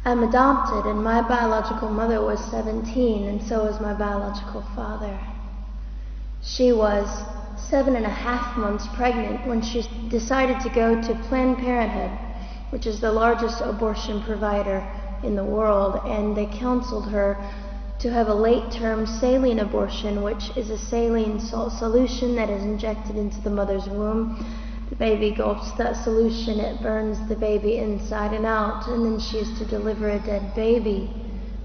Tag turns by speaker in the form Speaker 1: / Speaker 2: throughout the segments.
Speaker 1: I'm adopted, and my biological mother was 17, and so was my biological father. She was 7.5 months pregnant when she decided to go to Planned Parenthood, which is the largest abortion provider in the world, and they counseled her to have a late-term saline abortion, which is a saline salt solution that is injected into the mother's womb. The baby gulps that solution, it burns the baby inside and out, and then she is to deliver a dead baby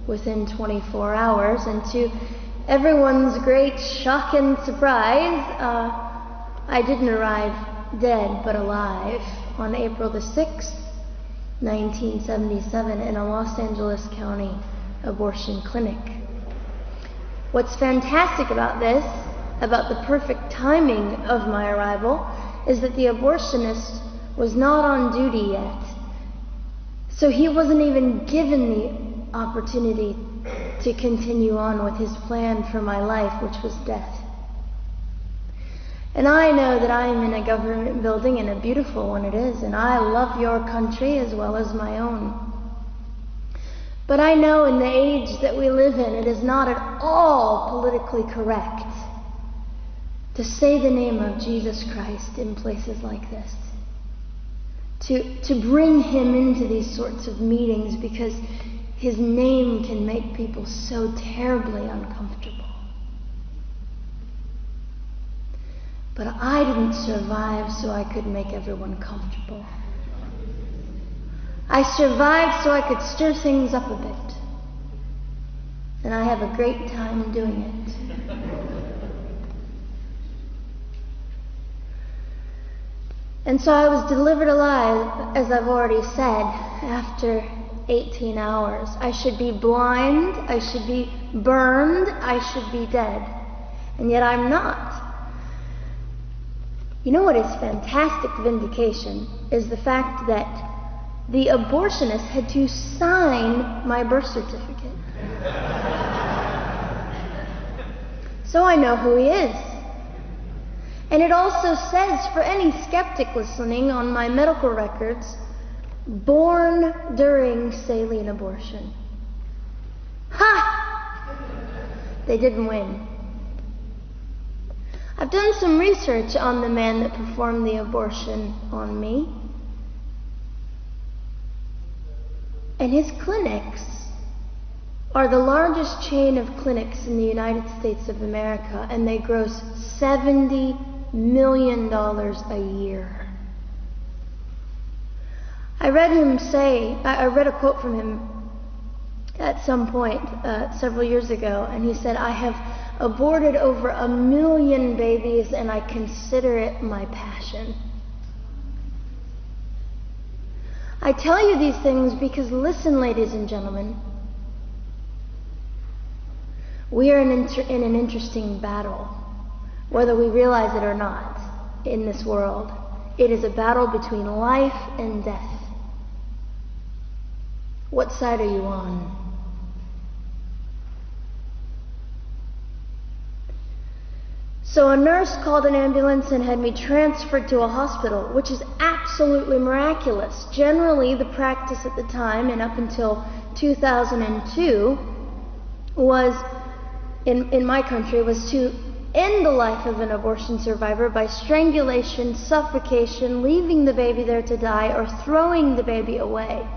Speaker 1: within 24 hours. And to everyone's great shock and surprise, I didn't arrive dead but alive on April the 6th, 1977 in a Los Angeles County abortion clinic. What's fantastic about this, about the perfect timing of my arrival, is that the abortionist was not on duty yet. So he wasn't even given the opportunity to continue on with his plan for my life, which was death. And I know that I am in a government building, and a beautiful one it is, and I love your country as well as my own. But I know in the age that we live in, it is not at all politically correct to say the name of Jesus Christ in places like this. To bring him into these sorts of meetings, because his name can make people so terribly uncomfortable. But I didn't survive so I could make everyone comfortable. I survived so I could stir things up a bit. And I have a great time doing it. And so I was delivered alive, as I've already said, after 18 hours. I should be blind, I should be burned, I should be dead. And yet I'm not. You know what is fantastic vindication is the fact that the abortionist had to sign my birth certificate. So I know who he is. And it also says, for any skeptic listening, on my medical records, born during saline abortion. Ha! They didn't win. I've done some research on the man that performed the abortion on me. And his clinics are the largest chain of clinics in the United States of America, and they gross $70 million a year. I read a quote from him at some point several years ago, and he said, "I have aborted over 1 million babies, and I consider it my passion." I tell you these things because, listen, ladies and gentlemen, we are in an interesting battle, whether we realize it or not, in this world. It is a battle between life and death. What side are you on? So a nurse called an ambulance and had me transferred to a hospital, which is absolutely miraculous. Generally, the practice at the time, and up until 2002, was, in my country, was to end the life of an abortion survivor by strangulation, suffocation, leaving the baby there to die, or throwing the baby away.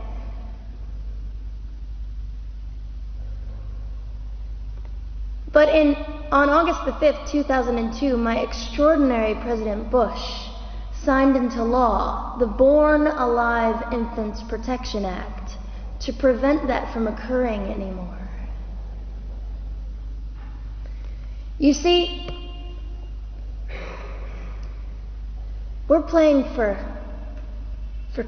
Speaker 1: But on August the 5th, 2002, my extraordinary President Bush signed into law the Born Alive Infants Protection Act to prevent that from occurring anymore. You see, we're playing for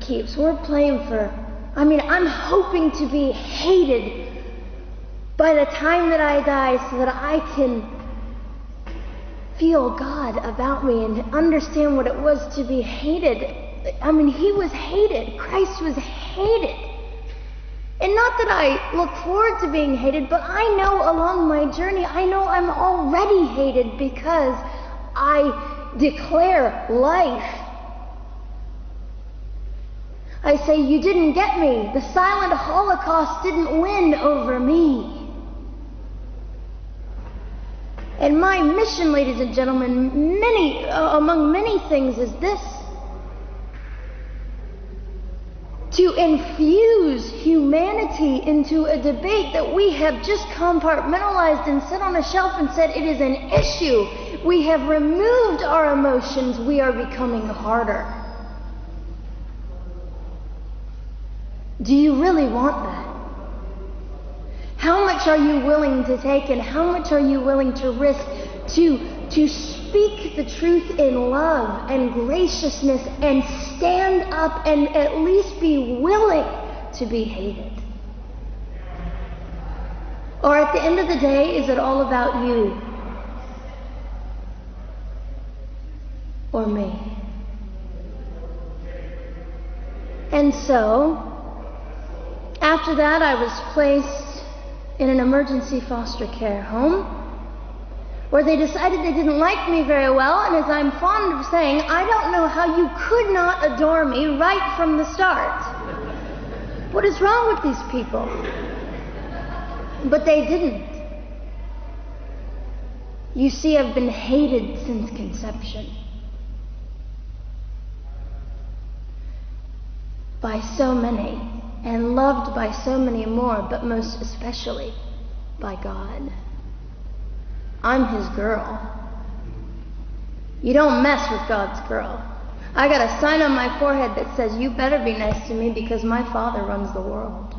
Speaker 1: keeps. We're playing for, I'm hoping to be hated by the time that I die, so that I can feel God about me and understand what it was to be hated. He was hated. Christ was hated. And not that I look forward to being hated, but I know along my journey, I know I'm already hated because I declare life. I say, you didn't get me. The silent Holocaust didn't win over me. And my mission, ladies and gentlemen, among many things, is this: to infuse humanity into a debate that we have just compartmentalized and set on a shelf and said it is an issue. We have removed our emotions. We are becoming harder. Do you really want that? How much are you willing to take, and how much are you willing to risk to speak the truth in love and graciousness and stand up and at least be willing to be hated? Or at the end of the day, is it all about you or me? And so, after that, I was placed in an emergency foster care home where they decided they didn't like me very well, and as I'm fond of saying, I don't know how you could not adore me right from the start. What is wrong with these people? But they didn't. You see, I've been hated since conception by so many, and loved by so many more, but most especially by God. I'm his girl. You don't mess with God's girl. I got a sign on my forehead that says, you better be nice to me because my Father runs the world.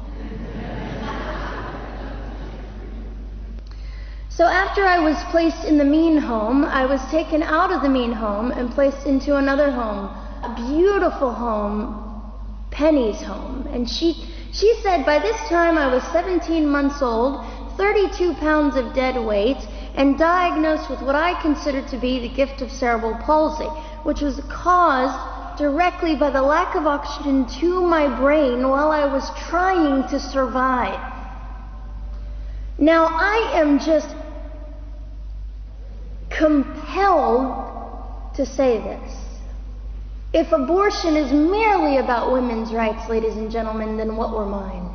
Speaker 1: So after I was placed in the mean home, I was taken out of the mean home and placed into another home, a beautiful home, Penny's home. And she said by this time I was 17 months old, 32 pounds of dead weight, and diagnosed with what I considered to be the gift of cerebral palsy, which was caused directly by the lack of oxygen to my brain while I was trying to survive. Now, I am just compelled to say this. If abortion is merely about women's rights, ladies and gentlemen, then what were mine?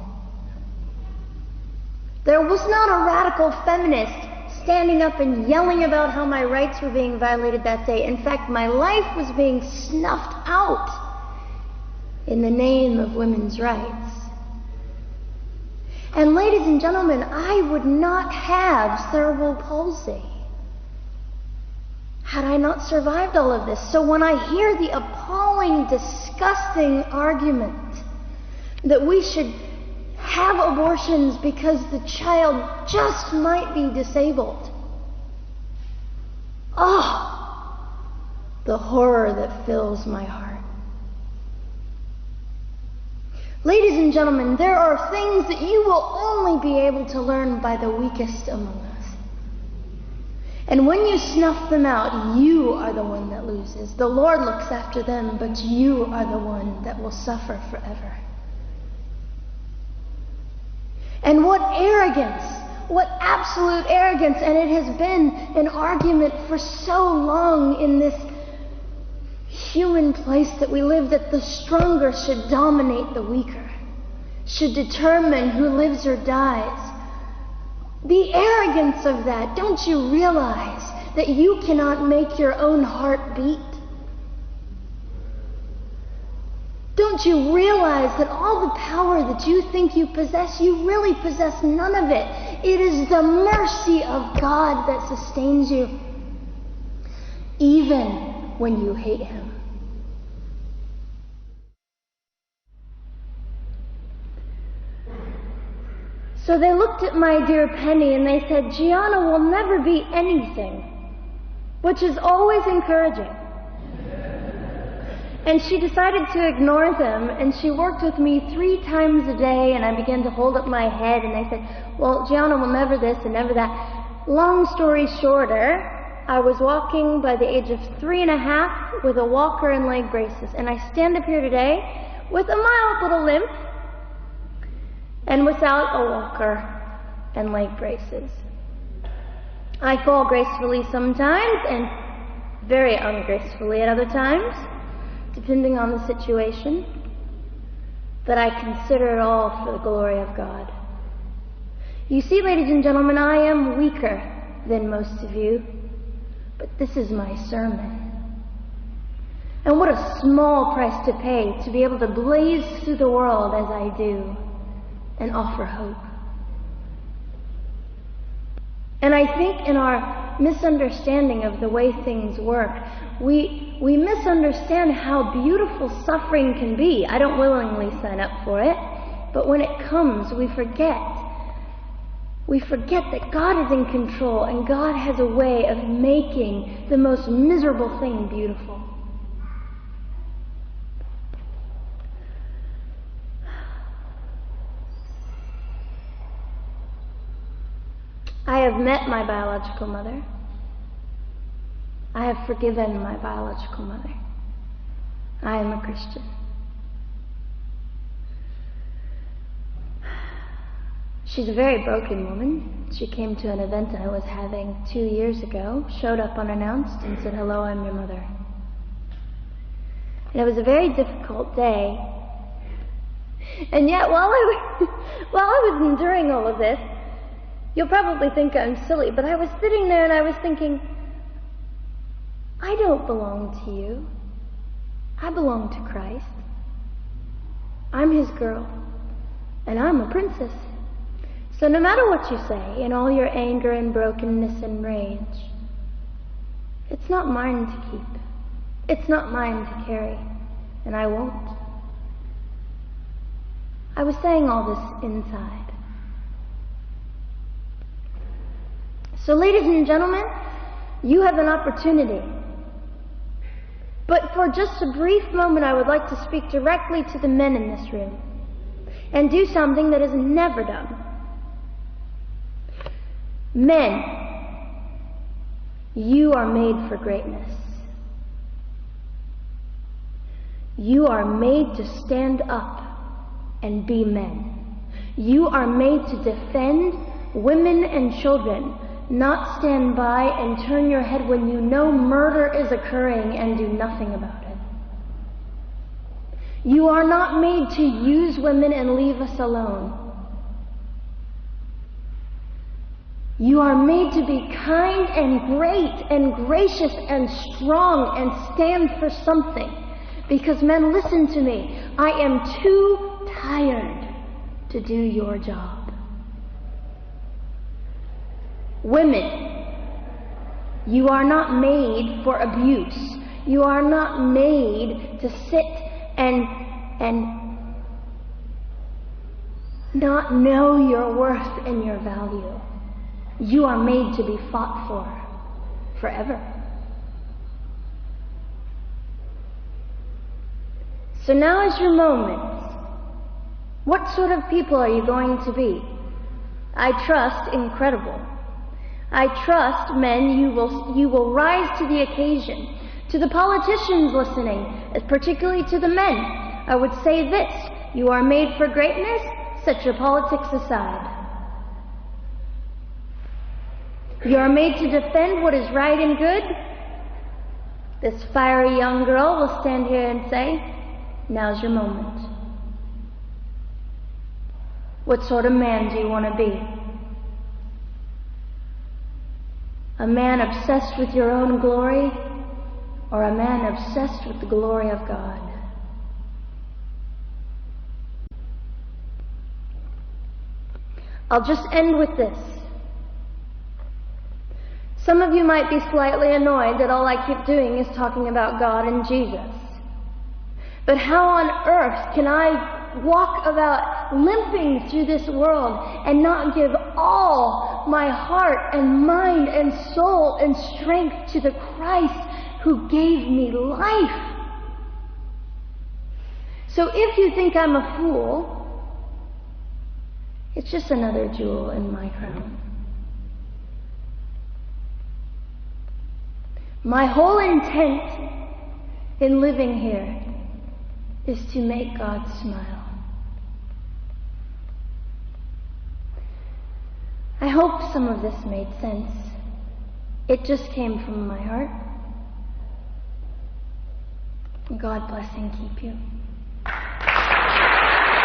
Speaker 1: There was not a radical feminist standing up and yelling about how my rights were being violated that day. In fact, my life was being snuffed out in the name of women's rights. And ladies and gentlemen, I would not have cerebral palsy had I not survived all of this. So when I hear the appalling, disgusting argument that we should have abortions because the child just might be disabled, oh, the horror that fills my heart. Ladies and gentlemen, there are things that you will only be able to learn by the weakest among us. And when you snuff them out, you are the one that loses. The Lord looks after them, but you are the one that will suffer forever. And what arrogance, what absolute arrogance, and it has been an argument for so long in this human place that we live, that the stronger should dominate the weaker, should determine who lives or dies. The arrogance of that. Don't you realize that you cannot make your own heart beat? Don't you realize that all the power that you think you possess, you really possess none of it? It is the mercy of God that sustains you, even when you hate him. So they looked at my dear Penny and they said, Gianna will never be anything, which is always encouraging. And she decided to ignore them, and she worked with me 3 times a day, and I began to hold up my head, and they said, well, Gianna will never this and never that. Long story shorter, I was walking by the age of 3.5 with a walker and leg braces, and I stand up here today with a mild little limp, and without a walker and leg braces. I fall gracefully sometimes and very ungracefully at other times, depending on the situation. but I consider it all for the glory of God. You see, ladies and gentlemen, I am weaker than most of you, but this is my sermon. And what a small price to pay to be able to blaze through the world as I do and offer hope. And I think in our misunderstanding of the way things work, we misunderstand how beautiful suffering can be. I don't willingly sign up for it, but when it comes, we forget. We forget that God is in control and God has a way of making the most miserable thing beautiful. I have met my biological mother. I have forgiven my biological mother. I am a Christian. She's a very broken woman. She came to an event I was having 2 years ago, showed up unannounced, and said, "Hello, I'm your mother." And it was a very difficult day. And yet, while I was enduring all of this, you'll probably think I'm silly, but I was sitting there and I was thinking, I don't belong to you. I belong to Christ. I'm his girl, and I'm a princess. So no matter what you say, in all your anger and brokenness and rage, it's not mine to keep. It's not mine to carry, and I won't. I was saying all this inside. So ladies and gentlemen, you have an opportunity. But for just a brief moment, I would like to speak directly to the men in this room and do something that is never done. Men, you are made for greatness. You are made to stand up and be men. You are made to defend women and children, not stand by and turn your head when you know murder is occurring and do nothing about it. You are not made to use women and leave us alone. You are made to be kind and great and gracious and strong and stand for something. Because men, listen to me. I am too tired to do your job. Women, you are not made for abuse. You are not made to sit and not know your worth and your value. You are made to be fought for forever. So now is your moment. What sort of people are you going to be? I trust incredible. I trust, men, you will rise to the occasion. To the politicians listening, particularly to the men, I would say this: you are made for greatness, set your politics aside. You are made to defend what is right and good. This fiery young girl will stand here and say, now's your moment. What sort of man do you want to be? A man obsessed with your own glory, or a man obsessed with the glory of God? I'll just end with this. Some of you might be slightly annoyed that all I keep doing is talking about God and Jesus. But how on earth can I walk about limping through this world and not give all my heart and mind and soul and strength to the Christ who gave me life? So if you think I'm a fool, it's just another jewel in my crown. My whole intent in living here is to make God smile. I hope some of this made sense. It just came from my heart. God bless and keep you.